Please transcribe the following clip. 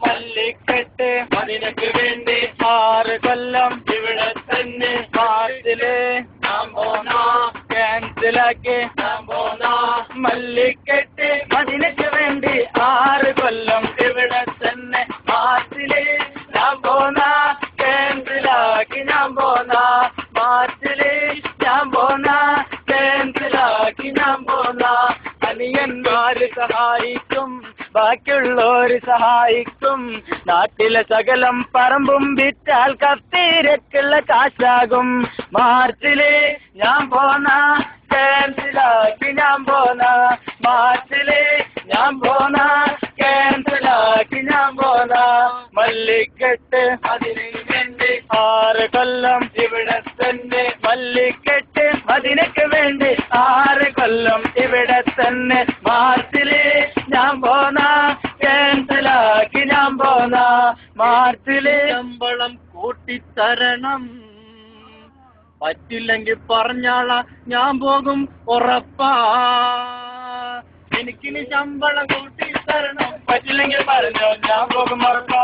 മല്ലിക്കെട്ട് അതിനൊക്കെ വേണ്ടി 6 കൊല്ലം ഇവിടെ തന്നെ മാർച്ചില് ക്യാൻസലാക്കി മല്ലിക്കെട്ട് അതിനൊക്കെ വേണ്ടി 6 കൊല്ലം ഇവിടെ തന്നെ മാർച്ചില് ഞാൻ പോന്ന ക്യാൻസലാക്കി ഞാൻ പോന്ന മാർച്ചില് ഞാൻ പോന്ന ക്യാൻസലാക്കി ഞാൻ പോന്ന അനിയന്മാര് സഹായിക്കും ബാക്കിയുള്ളവര് സഹായിക്കും നാട്ടിലെ സകലം പറമ്പും വിറ്റാൽ കത്തിരക്കുള്ള കാശാകും മാർച്ചില് ഞാൻ പോന്ന ക്യാൻസലാക്കി ഞാൻ പോന്ന മാർച്ചില് ഞാൻ പോന്ന ക്യാൻസലാക്കി ഞാൻ പോന്ന മല്ലിക്കെട്ട് അതിന് വേണ്ടി 6 കൊല്ലം ഇവിടെ തന്നെ മല്ലിക്കെട്ട് അതിനൊക്കെ വേണ്ടി 6 കൊല്ലം ഇവിടെ തന്നെ മാർച്ചില് ഞാൻ പോന്ന ക്യാൻസലാക്കി ഞാൻ പോന്ന മാർച്ചില് ശമ്പളം കൂട്ടിത്തരണം പറ്റില്ലെങ്കിൽ പറഞ്ഞാള ഞാൻ പോകും ഉറപ്പാ എനിക്കിനി ശമ്പളം കൂട്ടിത്തരണം പറ്റില്ലെങ്കിൽ പറഞ്ഞോ ഞാൻ പോകും ഉറപ്പാ.